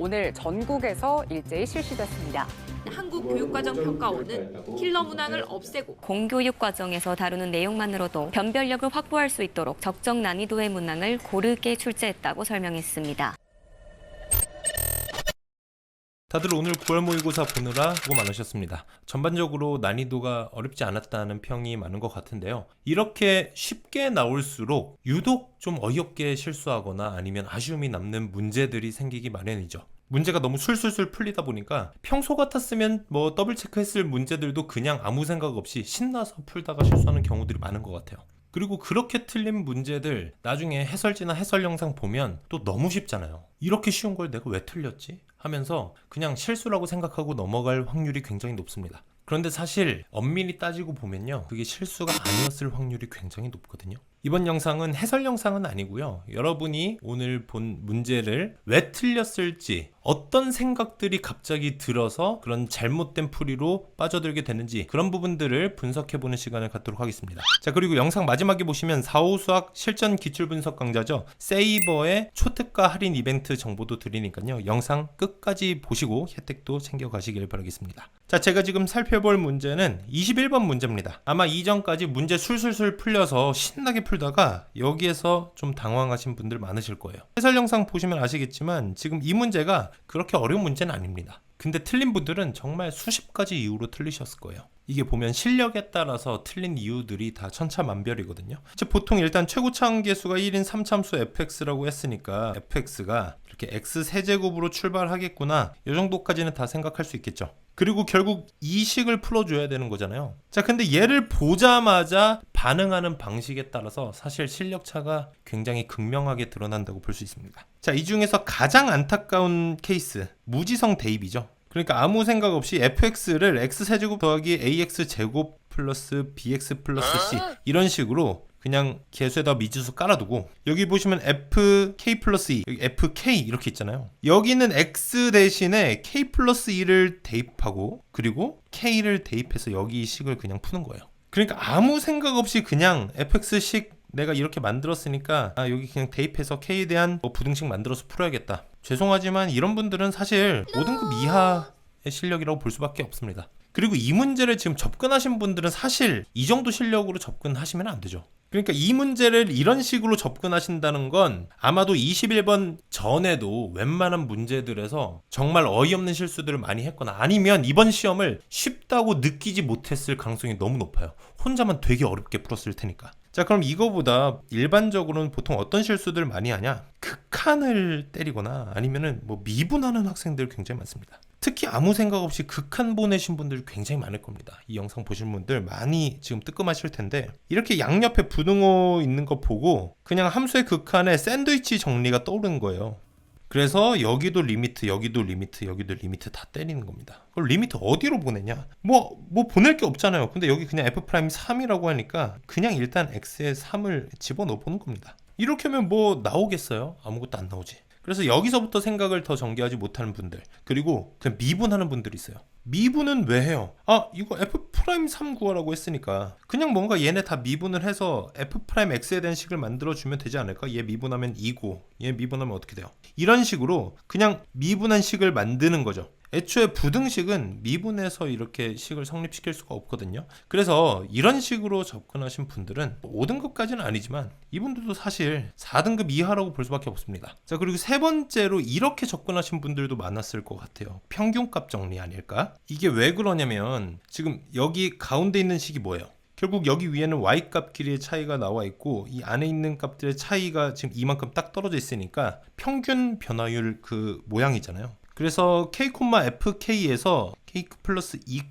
오늘 전국에서 일제히 실시됐습니다. 한국교육과정평가원은 킬러 문항을 없애고 공교육 과정에서 다루는 내용만으로도 변별력을 확보할 수 있도록 적정 난이도의 문항을 고르게 출제했다고 설명했습니다. 다들 오늘 9월 모의고사 보느라 수고 많으셨습니다. 전반적으로 난이도가 어렵지 않았다는 평이 많은 것 같은데요. 이렇게 쉽게 나올수록 유독 좀 어이없게 실수하거나 아니면 아쉬움이 남는 문제들이 생기기 마련이죠. 문제가 너무 술술술 풀리다 보니까 평소 같았으면 뭐 더블 체크했을 문제들도 그냥 아무 생각 없이 신나서 풀다가 실수하는 경우들이 많은 것 같아요. 그리고 그렇게 틀린 문제들 나중에 해설지나 해설 영상 보면 또 너무 쉽잖아요. 이렇게 쉬운 걸 내가 왜 틀렸지? 하면서 그냥 실수라고 생각하고 넘어갈 확률이 굉장히 높습니다. 그런데 사실 엄밀히 따지고 보면요, 그게 실수가 아니었을 확률이 굉장히 높거든요. 이번 영상은 해설 영상은 아니고요, 여러분이 오늘 본 문제를 왜 틀렸을지, 어떤 생각들이 갑자기 들어서 그런 잘못된 풀이로 빠져들게 되는지 그런 부분들을 분석해보는 시간을 갖도록 하겠습니다. 자, 그리고 영상 마지막에 보시면 4호 수학 실전 기출 분석 강좌죠, 세이버의 초특가 할인 이벤트 정보도 드리니까요, 영상 끝까지 보시고 혜택도 챙겨가시길 바라겠습니다. 자, 제가 지금 살펴볼 문제는 21번 문제입니다. 아마 이전까지 문제 술술술 풀려서 신나게 풀다가 여기에서 좀 당황하신 분들 많으실 거예요. 해설 영상 보시면 아시겠지만 지금 이 문제가 그렇게 어려운 문제는 아닙니다. 근데 틀린 분들은 정말 수십 가지 이유로 틀리셨을 거예요. 이게 보면 실력에 따라서 틀린 이유들이 다 천차만별이거든요. 보통 일단 최고차 함계수가 1인 3참수 fx라고 했으니까 fx가 이렇게 x 세제곱으로 출발하겠구나, 이 정도까지는 다 생각할 수 있겠죠. 그리고 결국 이 식을 풀어줘야 되는 거잖아요. 자, 근데 얘를 보자마자 반응하는 방식에 따라서 사실 실력차가 굉장히 극명하게 드러난다고 볼 수 있습니다. 자, 이 중에서 가장 안타까운 케이스, 무지성 대입이죠. 그러니까 아무 생각 없이 fx를 x세제곱 더하기 ax제곱 플러스 bx 플러스 c 이런 식으로 그냥 계수에다 미지수 깔아두고, 여기 보시면 fk 플러스 2, 여기 fk 이렇게 있잖아요. 여기는 x 대신에 k 플러스 2를 대입하고 그리고 k를 대입해서 여기 이 식을 그냥 푸는 거예요. 그러니까 아무 생각 없이 그냥 fx식 내가 이렇게 만들었으니까 여기 그냥 대입해서 k에 대한 부등식 만들어서 풀어야겠다. 죄송하지만 이런 분들은 사실 5등급 이하의 실력이라고 볼 수밖에 없습니다. 그리고 이 문제를 지금 접근하신 분들은 사실 이 정도 실력으로 접근하시면 안 되죠. 그러니까 이 문제를 이런 식으로 접근하신다는 건 아마도 21번 전에도 웬만한 문제들에서 정말 어이없는 실수들을 많이 했거나 아니면 이번 시험을 쉽다고 느끼지 못했을 가능성이 너무 높아요. 혼자만 되게 어렵게 풀었을 테니까. 자, 그럼 이거보다 일반적으로는 보통 어떤 실수들 많이 하냐? 극한을 때리거나 아니면은 미분하는 학생들 굉장히 많습니다. 특히 아무 생각 없이 극한 보내신 분들 굉장히 많을 겁니다. 이 영상 보신 분들 많이 지금 뜨끔하실 텐데, 이렇게 양옆에 부등호 있는 거 보고 그냥 함수의 극한에 샌드위치 정리가 떠오르는 거예요. 그래서 여기도 리미트, 여기도 리미트, 여기도 리미트 다 때리는 겁니다. 그럼 리미트 어디로 보내냐? 뭐 보낼 게 없잖아요. 근데 여기 그냥 f'3이라고 하니까 그냥 일단 x에 3을 집어넣어 보는 겁니다. 이렇게 하면 뭐 나오겠어요? 아무것도 안 나오지. 그래서 여기서부터 생각을 더 전개하지 못하는 분들, 그리고 그냥 미분하는 분들이 있어요. 미분은 왜 해요? 이거 f'3 구하라고 했으니까 그냥 뭔가 얘네 다 미분을 해서 f'x에 대한 식을 만들어주면 되지 않을까? 얘 미분하면 2고 얘 미분하면 어떻게 돼요? 이런 식으로 그냥 미분한 식을 만드는 거죠. 애초에 부등식은 미분해서 이렇게 식을 성립시킬 수가 없거든요. 그래서 이런 식으로 접근하신 분들은 5등급까지는 아니지만 이분들도 사실 4등급 이하라고 볼 수밖에 없습니다. 자, 그리고 세 번째로 이렇게 접근하신 분들도 많았을 것 같아요. 평균값 정리 아닐까? 이게 왜 그러냐면 지금 여기 가운데 있는 식이 뭐예요? 결국 여기 위에는 y값 길이의 차이가 나와 있고 이 안에 있는 값들의 차이가 지금 이만큼 딱 떨어져 있으니까 평균 변화율 그 모양이잖아요. 그래서 k,fk에서 k 플러스 2,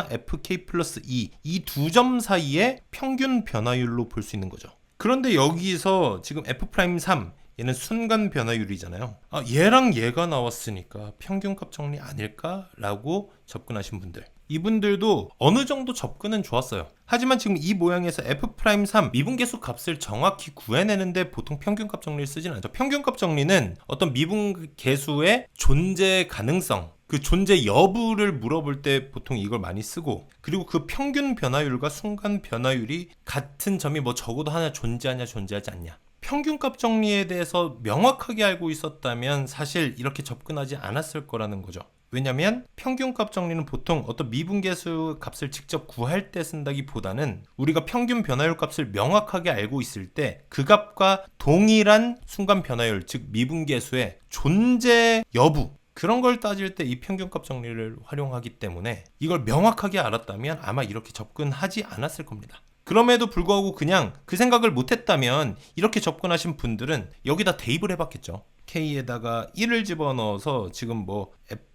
fk 플러스 2 이 두 점 사이의 평균 변화율로 볼 수 있는 거죠. 그런데 여기서 지금 f'3 얘는 순간 변화율이잖아요. 얘랑 얘가 나왔으니까 평균값 정리 아닐까라고 접근하신 분들, 이분들도 어느 정도 접근은 좋았어요. 하지만 지금 이 모양에서 f'3 미분계수 값을 정확히 구해내는데 보통 평균값 정리를 쓰진 않죠. 평균값 정리는 어떤 미분계수의 존재 가능성, 그 존재 여부를 물어볼 때 보통 이걸 많이 쓰고, 그리고 그 평균 변화율과 순간 변화율이 같은 점이 적어도 하나 존재하냐 존재하지 않냐, 평균값 정리에 대해서 명확하게 알고 있었다면 사실 이렇게 접근하지 않았을 거라는 거죠. 왜냐면 평균값 정리는 보통 어떤 미분계수 값을 직접 구할 때 쓴다기보다는 우리가 평균 변화율 값을 명확하게 알고 있을 때 그 값과 동일한 순간 변화율, 즉 미분계수의 존재 여부, 그런 걸 따질 때 이 평균값 정리를 활용하기 때문에 이걸 명확하게 알았다면 아마 이렇게 접근하지 않았을 겁니다. 그럼에도 불구하고 그냥 그 생각을 못했다면 이렇게 접근하신 분들은 여기다 대입을 해봤겠죠. K에다가 1을 집어넣어서 지금 뭐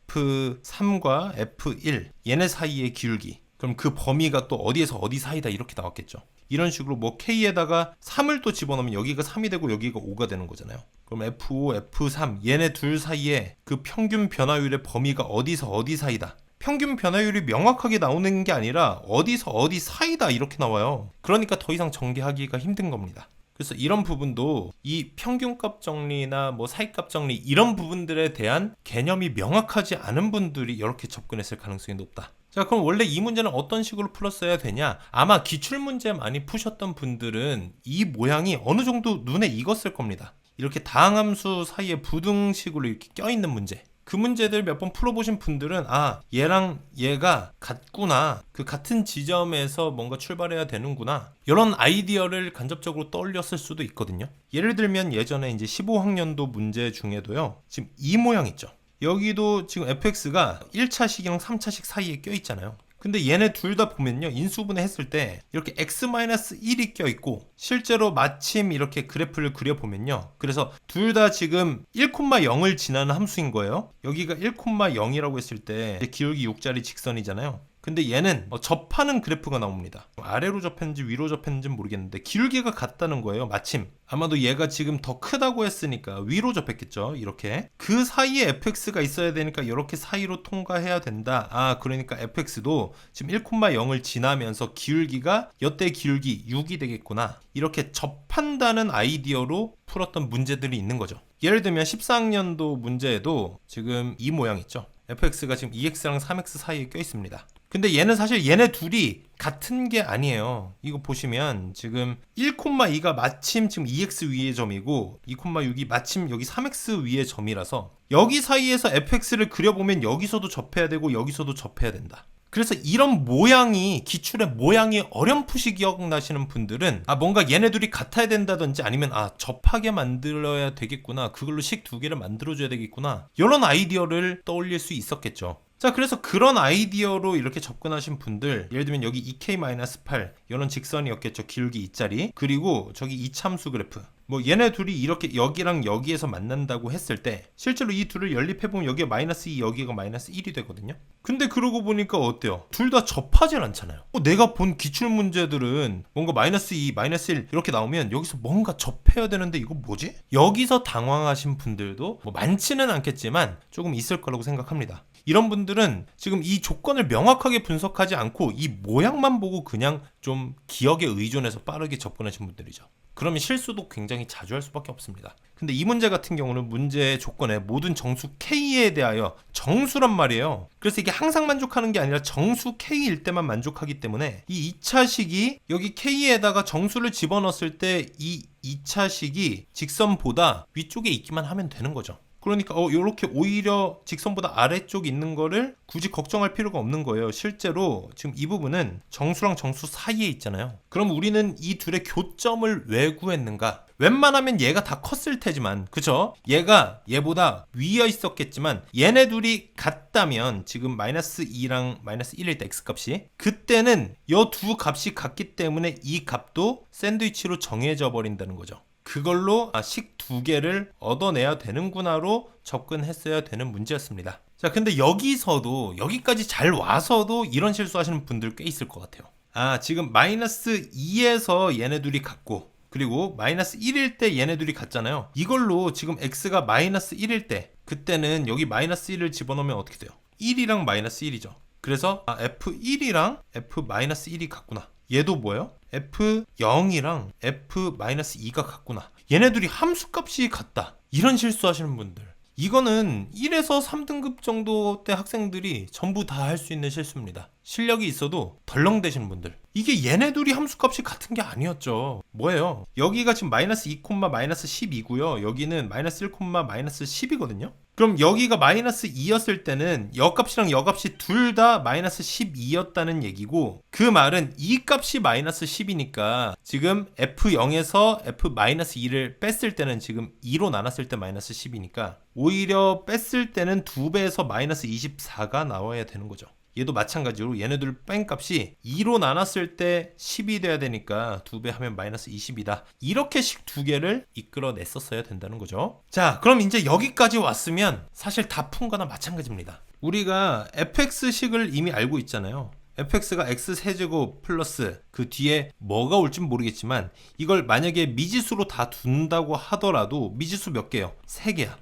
F3과 F1 얘네 사이의 기울기, 그럼 그 범위가 또 어디에서 어디 사이다 이렇게 나왔겠죠. 이런 식으로 뭐 K에다가 3을 또 집어넣으면 여기가 3이 되고 여기가 5가 되는 거잖아요. 그럼 F5, F3 얘네 둘 사이에 그 평균 변화율의 범위가 어디서 어디 사이다. 평균 변화율이 명확하게 나오는 게 아니라 어디서 어디 사이다 이렇게 나와요. 그러니까 더 이상 전개하기가 힘든 겁니다. 그래서 이런 부분도 이 평균값 정리나 뭐 사이값 정리 이런 부분들에 대한 개념이 명확하지 않은 분들이 이렇게 접근했을 가능성이 높다. 자, 그럼 원래 이 문제는 어떤 식으로 풀었어야 되냐? 아마 기출문제 많이 푸셨던 분들은 이 모양이 어느 정도 눈에 익었을 겁니다. 이렇게 다항함수 사이에 부등식으로 이렇게 껴있는 문제. 그 문제들 몇 번 풀어보신 분들은 아, 얘랑 얘가 같구나, 그 같은 지점에서 뭔가 출발해야 되는구나, 이런 아이디어를 간접적으로 떠올렸을 수도 있거든요. 예를 들면 예전에 이제 15학년도 문제 중에도요, 지금 이 모양 있죠. 여기도 지금 fx가 1차식이랑 3차식 사이에 껴있잖아요. 근데 얘네 둘 다 보면요, 인수분해 했을 때 이렇게 x-1이 껴있고 실제로 마침 이렇게 그래프를 그려보면요, 그래서 둘 다 지금 1,0을 지나는 함수인 거예요. 여기가 1,0이라고 했을 때 기울기 6짜리 직선이잖아요. 근데 얘는 접하는 그래프가 나옵니다. 아래로 접했는지 위로 접했는지 모르겠는데 기울기가 같다는 거예요. 마침 아마도 얘가 지금 더 크다고 했으니까 위로 접했겠죠. 이렇게 그 사이에 fx가 있어야 되니까 이렇게 사이로 통과해야 된다. 아, 그러니까 fx도 지금 1,0을 지나면서 기울기가 여태 기울기 6이 되겠구나, 이렇게 접한다는 아이디어로 풀었던 문제들이 있는 거죠. 예를 들면 14학년도 문제에도 지금 이 모양 있죠. fx가 지금 2x랑 3x 사이에 껴 있습니다. 근데 얘는 사실 얘네 둘이 같은 게 아니에요. 이거 보시면 지금 1,2가 마침 지금 2x 위의 점이고 2,6이 마침 여기 3x 위의 점이라서 여기 사이에서 fx를 그려보면 여기서도 접해야 되고 여기서도 접해야 된다. 그래서 이런 모양이, 기출의 모양이 어렴풋이 기억나시는 분들은 아, 뭔가 얘네 둘이 같아야 된다든지 아니면 아, 접하게 만들어야 되겠구나, 그걸로 식 두 개를 만들어줘야 되겠구나, 이런 아이디어를 떠올릴 수 있었겠죠. 자, 그래서 그런 아이디어로 이렇게 접근하신 분들, 예를 들면 여기 2k-8 이런 직선이었겠죠. 기울기 2짜리. 그리고 저기 이참수 그래프, 뭐 얘네 둘이 이렇게 여기랑 여기에서 만난다고 했을 때 실제로 이 둘을 연립해보면 여기가 -2, 여기가 -1이 되거든요. 근데 그러고 보니까 어때요? 둘 다 접하진 않잖아요. 내가 본 기출문제들은 뭔가 -2, -1 이렇게 나오면 여기서 뭔가 접해야 되는데 이거 뭐지? 여기서 당황하신 분들도 뭐 많지는 않겠지만 조금 있을 거라고 생각합니다. 이런 분들은 지금 이 조건을 명확하게 분석하지 않고 이 모양만 보고 그냥 좀 기억에 의존해서 빠르게 접근하신 분들이죠. 그러면 실수도 굉장히 자주 할 수밖에 없습니다. 근데 이 문제 같은 경우는 문제의 조건에 모든 정수 K에 대하여 정수란 말이에요. 그래서 이게 항상 만족하는 게 아니라 정수 K일 때만 만족하기 때문에 이 2차식이 여기 K에다가 정수를 집어넣었을 때 이 2차식이 직선보다 위쪽에 있기만 하면 되는 거죠. 그러니까 이렇게 오히려 직선보다 아래쪽 있는 거를 굳이 걱정할 필요가 없는 거예요. 실제로 지금 이 부분은 정수랑 정수 사이에 있잖아요. 그럼 우리는 이 둘의 교점을 왜 구했는가? 웬만하면 얘가 다 컸을 테지만, 그쵸? 얘가 얘보다 위에 있었겠지만 얘네 둘이 같다면 지금 -2랑 -1일 때 x값이, 그때는 이 두 값이 같기 때문에 이 값도 샌드위치로 정해져 버린다는 거죠. 그걸로 식 두 개를 얻어내야 되는구나로 접근했어야 되는 문제였습니다. 자, 근데 여기서도, 여기까지 잘 와서도 이런 실수하시는 분들 꽤 있을 것 같아요. 아, 지금 -2에서 얘네 둘이 같고, 그리고 -1일 때 얘네 둘이 같잖아요. 이걸로 지금 x가 -1일 때, 그때는 여기 -1을 집어넣으면 어떻게 돼요? 1이랑 -1이죠. 그래서 f1이랑 f-1이 같구나. 얘도 뭐예요? f0이랑 f-2가 같구나. 얘네들이 함수값이 같다. 이런 실수하시는 분들, 이거는 1에서 3등급 정도 때 학생들이 전부 다 할 수 있는 실수입니다. 실력이 있어도 덜렁대시는 분들. 이게 얘네 둘이 함수값이 같은 게 아니었죠. 뭐예요? 여기가 지금 마이너스 2, 마이너스 12고요. 여기는 마이너스 1, 마이너스 10이거든요. 그럼 여기가 마이너스 2였을 때는 여값이랑 여값이 둘 다 마이너스 12였다는 얘기고, 그 말은 이 값이 마이너스 10이니까 지금 F0에서 F-2를 뺐을 때는 지금 2로 나눴을 때 마이너스 10이니까 오히려 뺐을 때는 2배에서 마이너스 24가 나와야 되는 거죠. 얘도 마찬가지로 얘네들 뺀 값이 2로 나눴을 때 10이 돼야 되니까 2배 하면 마이너스 20이다. 이렇게식 두 개를 이끌어냈었어야 된다는 거죠. 자, 그럼 이제 여기까지 왔으면 사실 다 푼 거나 마찬가지입니다. 우리가 fx식을 이미 알고 있잖아요. fx가 x세제곱 플러스 그 뒤에 뭐가 올진 모르겠지만 이걸 만약에 미지수로 다 둔다고 하더라도 미지수 몇 개요? 3개야.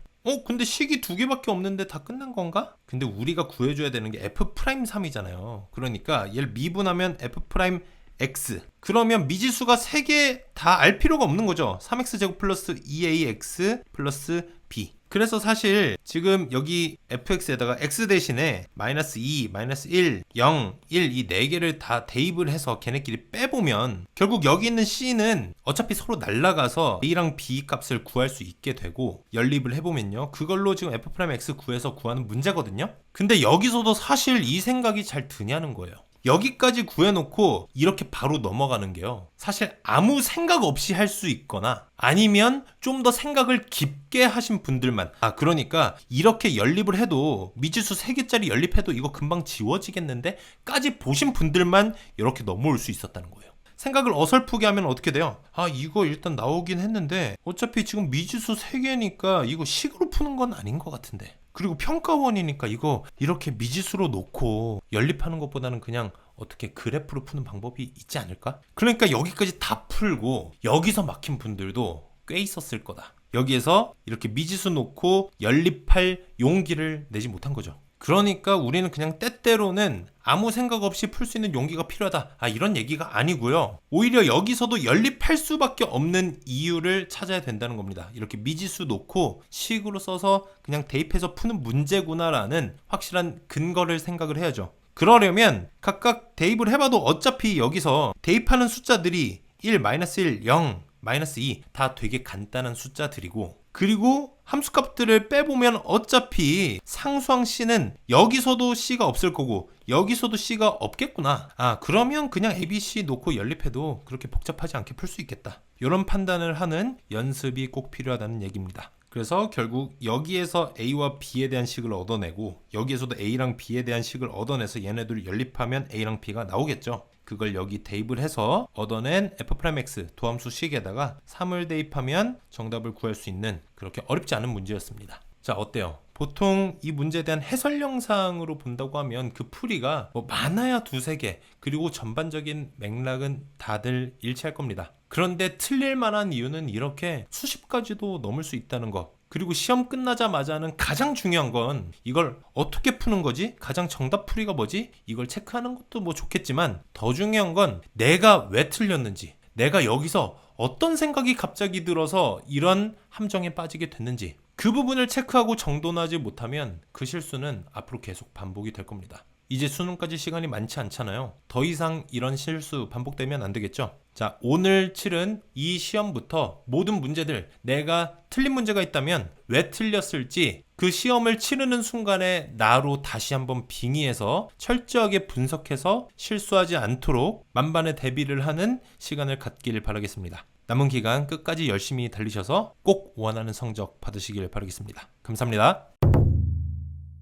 근데 식이 2개밖에 없는데 다 끝난 건가? 근데 우리가 구해줘야 되는 게 F'3이잖아요. 그러니까 얘를 미분하면 F'(x). 그러면 미지수가 3개 다 알 필요가 없는 거죠. 3x제곱 플러스 2ax 플러스 b. 그래서 사실 지금 여기 fx에다가 x 대신에 마이너스 2, 마이너스 1, 0, 1 이 4개를 다 대입을 해서 걔네끼리 빼보면 결국 여기 있는 c는 어차피 서로 날라가서 a랑 b 값을 구할 수 있게 되고, 연립을 해보면요, 그걸로 지금 f'(x) 구해서 구하는 문제거든요. 근데 여기서도 사실 이 생각이 잘 드냐는 거예요. 여기까지 구해놓고 이렇게 바로 넘어가는 게요, 사실 아무 생각 없이 할 수 있거나 아니면 좀 더 생각을 깊게 하신 분들만, 그러니까 이렇게 연립을 해도 미지수 3개짜리 연립해도 이거 금방 지워지겠는데 까지 보신 분들만 이렇게 넘어올 수 있었다는 거예요. 생각을 어설프게 하면 어떻게 돼요? 이거 일단 나오긴 했는데 어차피 지금 미지수 3개니까 이거 식으로 푸는 건 아닌 것 같은데, 그리고 평가원이니까 이거 이렇게 미지수로 놓고 연립하는 것보다는 그냥 어떻게 그래프로 푸는 방법이 있지 않을까? 그러니까 여기까지 다 풀고 여기서 막힌 분들도 꽤 있었을 거다. 여기에서 이렇게 미지수 놓고 연립할 용기를 내지 못한 거죠. 그러니까 우리는 그냥 때때로는 아무 생각 없이 풀 수 있는 용기가 필요하다, 이런 얘기가 아니고요. 오히려 여기서도 연립할 수밖에 없는 이유를 찾아야 된다는 겁니다. 이렇게 미지수 놓고 식으로 써서 그냥 대입해서 푸는 문제구나라는 확실한 근거를 생각을 해야죠. 그러려면 각각 대입을 해봐도 어차피 여기서 대입하는 숫자들이 1, 마이너스 1, 0, 마이너스 2 다 되게 간단한 숫자들이고, 그리고 함수값들을 빼보면 어차피 상수항 C는 여기서도 C가 없을 거고 여기서도 C가 없겠구나. 그러면 그냥 A, B, C 놓고 연립해도 그렇게 복잡하지 않게 풀 수 있겠다. 이런 판단을 하는 연습이 꼭 필요하다는 얘기입니다. 그래서 결국 여기에서 A와 B에 대한 식을 얻어내고 여기에서도 A랑 B에 대한 식을 얻어내서 얘네들을 연립하면 A랑 B가 나오겠죠. 그걸 여기 대입을 해서 얻어낸 f'(x) 도함수 식에다가 3을 대입하면 정답을 구할 수 있는 그렇게 어렵지 않은 문제였습니다. 자, 어때요? 보통 이 문제에 대한 해설 영상으로 본다고 하면 그 풀이가 많아야 2-3개, 그리고 전반적인 맥락은 다들 일치할 겁니다. 그런데 틀릴 만한 이유는 이렇게 수십 가지도 넘을 수 있다는 거, 그리고 시험 끝나자마자는 가장 중요한 건 이걸 어떻게 푸는 거지? 가장 정답 풀이가 뭐지? 이걸 체크하는 것도 좋겠지만 더 중요한 건 내가 왜 틀렸는지, 내가 여기서 어떤 생각이 갑자기 들어서 이런 함정에 빠지게 됐는지, 그 부분을 체크하고 정돈하지 못하면 그 실수는 앞으로 계속 반복이 될 겁니다. 이제 수능까지 시간이 많지 않잖아요. 더 이상 이런 실수 반복되면 안 되겠죠? 자, 오늘 치른 이 시험부터 모든 문제들, 내가 틀린 문제가 있다면 왜 틀렸을지 그 시험을 치르는 순간에 나로 다시 한번 빙의해서 철저하게 분석해서 실수하지 않도록 만반의 대비를 하는 시간을 갖기를 바라겠습니다. 남은 기간 끝까지 열심히 달리셔서 꼭 원하는 성적 받으시길 바라겠습니다. 감사합니다.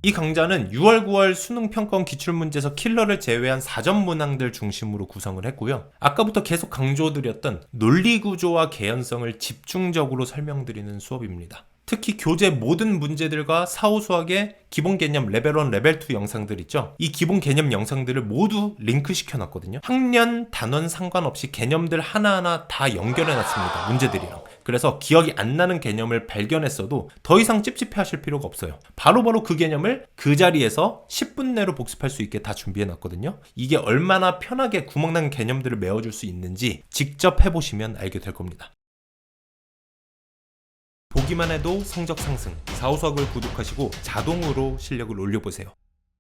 이 강좌는 6월, 9월 수능평가원 기출문제에서 킬러를 제외한 사전 문항들 중심으로 구성을 했고요. 아까부터 계속 강조드렸던 논리구조와 개연성을 집중적으로 설명드리는 수업입니다. 특히 교재 모든 문제들과 사후수학의 기본 개념 레벨 1, 레벨 2 영상들 있죠? 이 기본 개념 영상들을 모두 링크 시켜놨거든요. 학년, 단원 상관없이 개념들 하나하나 다 연결해놨습니다. 문제들이랑. 그래서 기억이 안 나는 개념을 발견했어도 더 이상 찝찝해 하실 필요가 없어요. 바로바로 그 개념을 그 자리에서 10분 내로 복습할 수 있게 다 준비해놨거든요. 이게 얼마나 편하게 구멍난 개념들을 메워줄 수 있는지 직접 해보시면 알게 될 겁니다. 보기만 해도 성적 상승. 4, 5수학을 구독하시고 자동으로 실력을 올려보세요.